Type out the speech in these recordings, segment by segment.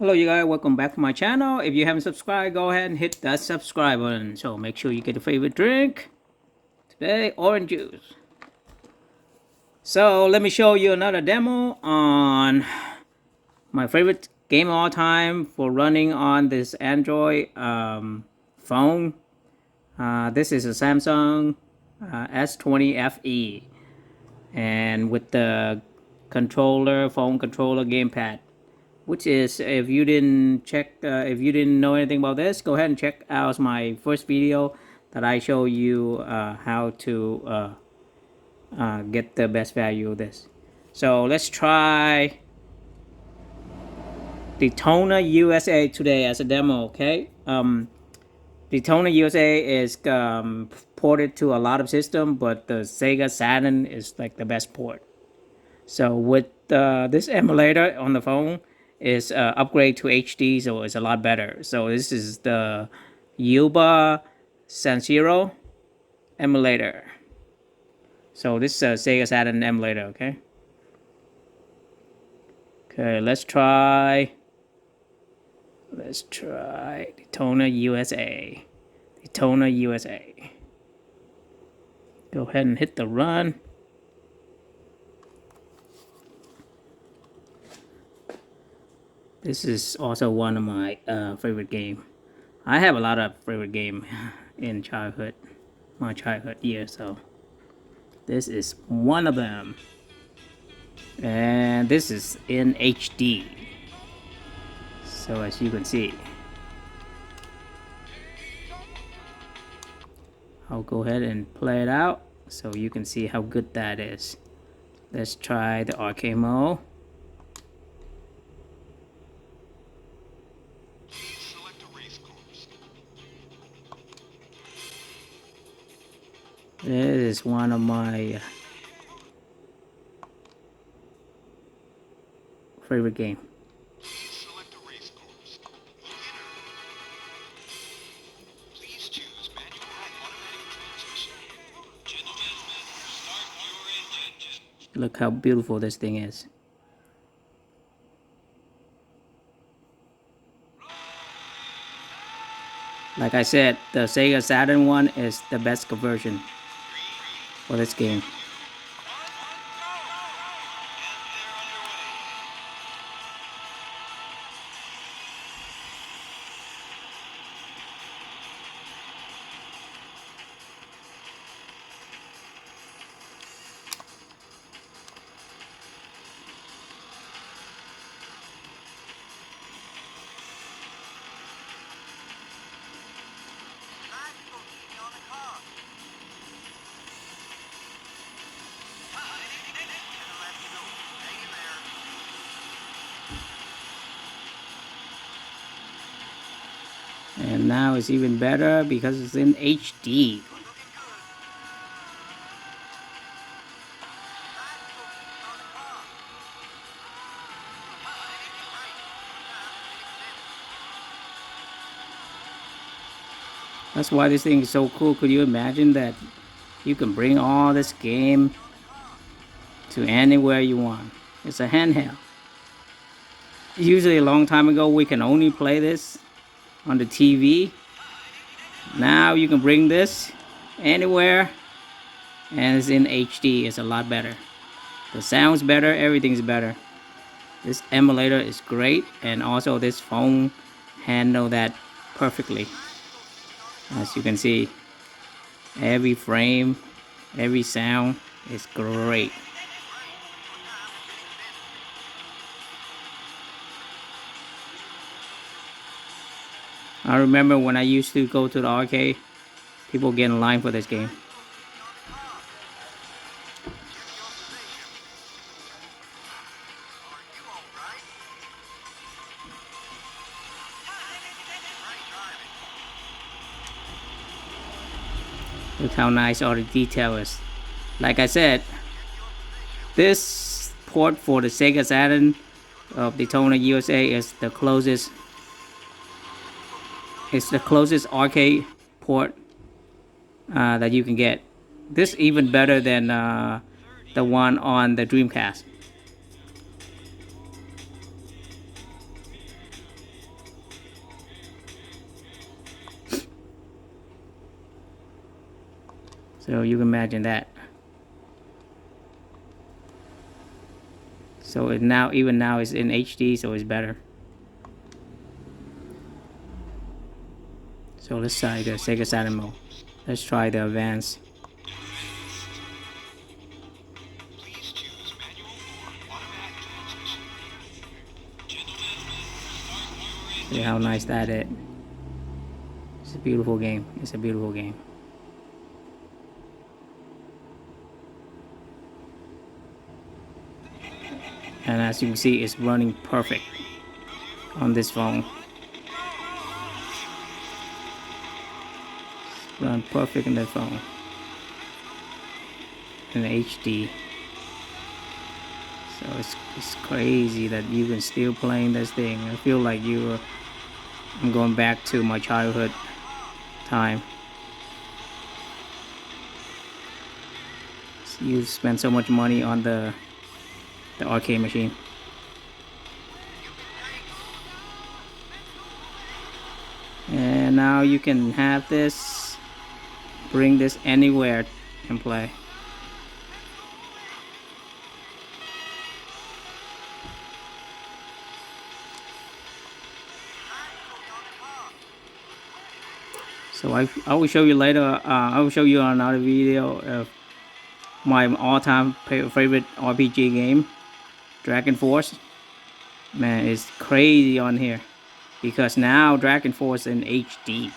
Hello you guys, welcome back to my channel. If you haven't subscribed, go ahead and hit that subscribe button. So make sure you get your favorite drink. Today, orange juice. So let me show you another demo on my favorite game of all time for running on this Android phone. This is a Samsung S20 FE, and with the phone controller gamepad. Which is, if you didn't know anything about this, go ahead and check out my first video that I show you how to get the best value of this. So let's try Daytona USA today as a demo, okay? Daytona USA is ported to a lot of systems, but the Sega Saturn is like the best port. So with this emulator on the phone is upgrade to HD, so it's a lot better. So this is the Yuba Sanshiro emulator. So this is a Sega Saturn emulator, okay? Okay, let's try Daytona USA. Daytona USA. Go ahead and hit the run. This is also one of my favorite game. I have a lot of favorite game in my childhood years. So this is one of them, and this is in HD. So as you can see, I'll go ahead and play it out so you can see how good that is. Let's try the arcade mode. This is one of my favorite game. Look how beautiful this thing is. Like I said, the Sega Saturn one is the best conversion for this game. And now it's even better because it's in HD. That's why this thing is so cool. Could you imagine that you can bring all this game to anywhere you want? It's a handheld. Usually a long time ago we can only play this on the TV. Now you can bring this anywhere, and it's in HD. It's a lot better. The sound's better, everything's better. This emulator is great, and also this phone handle that perfectly. As you can see, every frame, every sound is great. I remember when I used to go to the arcade, people get in line for this game. Look how nice all the detail is. Like I said, this port for the Sega Saturn of Daytona USA is the closest. It's the closest arcade port that you can get. This even better than the one on the Dreamcast. So you can imagine that. So it now, even now, it's in HD, so it's better. So let's try the Sega Saturn mode. Let's try the advanced. See how nice that is. It's a beautiful game. It's a beautiful game. And as you can see, it's running perfect on this phone. Run perfect in the phone. In HD. So it's crazy that you can still playing this thing. I feel like I'm going back to my childhood time. You spend so much money on the arcade machine. And now you can have this, bring this anywhere and play. So I will show you later. I will show you another video of my all-time favorite RPG game, Dragon Force. Man, it's crazy on here because now Dragon Force in HD.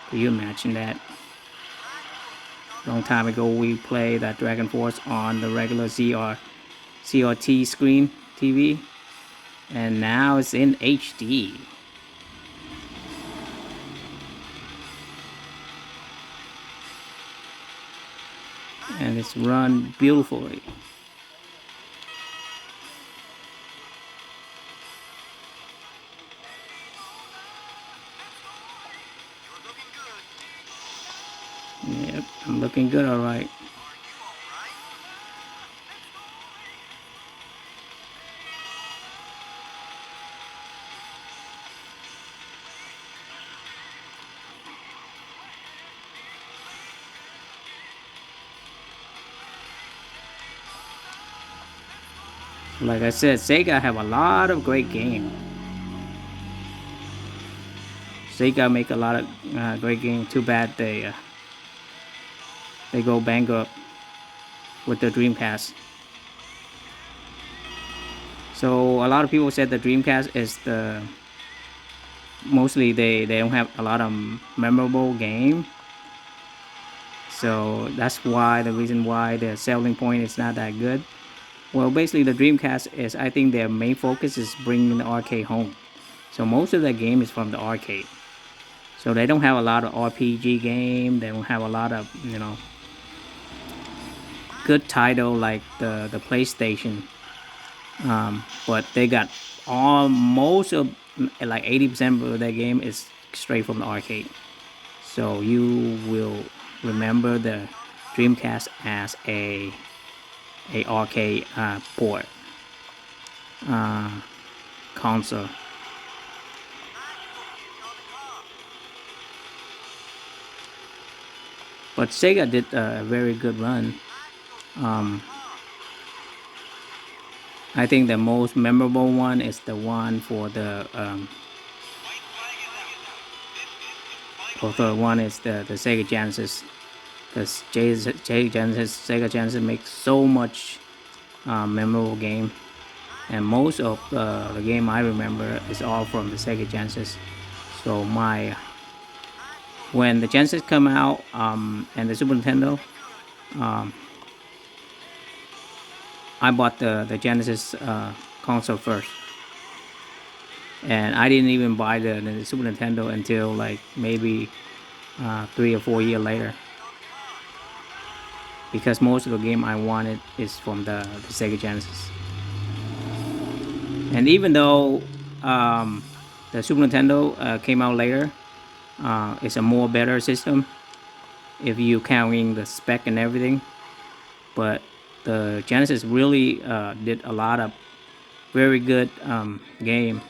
Can you imagine that? Long time ago we played that Dragon Force on the regular CRT screen TV, and now it's in HD. And it's run beautifully. Yep, I'm looking good, alright. Like I said, Sega have a lot of great games. Sega make a lot of great games. Too bad they go bankrupt with the Dreamcast. So a lot of people said the Dreamcast is mostly they don't have a lot of memorable game. So that's why the reason why the selling point is not that good. Well, basically the Dreamcast is, I think their main focus is bringing the arcade home. So most of the game is from the arcade. So they don't have a lot of RPG game. They don't have a lot of, good title like the PlayStation. But they got most of, like 80% of their game is straight from the arcade. So you will remember the Dreamcast as a arcade port console. But Sega did a very good run. I think the most memorable one is the one for the one is the Sega Genesis, because Sega Genesis makes so much memorable game, and most of the game I remember is all from the Sega Genesis. So when the Genesis come out and the Super Nintendo, I bought the Genesis console first, and I didn't even buy the Super Nintendo until like maybe 3 or 4 years later, because most of the game I wanted is from the Sega Genesis. And even though the Super Nintendo came out later, it's a more better system if you counting the spec and everything, but the Genesis really did a lot of very good game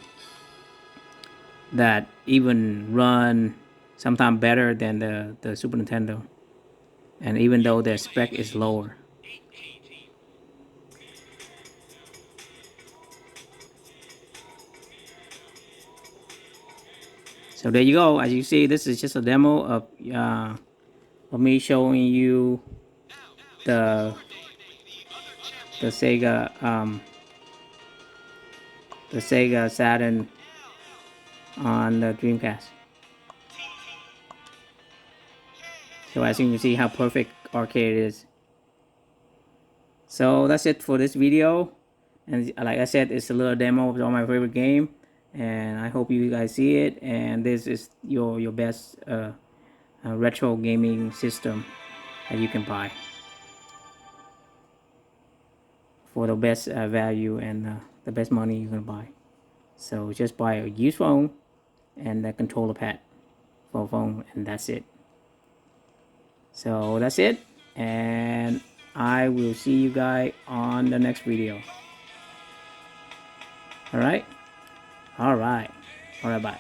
that even run sometimes better than the Super Nintendo. and even though their spec is lower. So there you go. As you see, this is just a demo of me showing you the the Sega the Sega Saturn on the Dreamcast. So as you can see how perfect arcade it is. So that's it for this video. And like I said, it's a little demo of all my favorite game. And I hope you guys see it. And this is your best retro gaming system that you can buy for the best value and the best money you can buy. So just buy a used phone and the controller pad for a phone, and that's it. So that's it, and I will see you guys on the next video. All right, bye.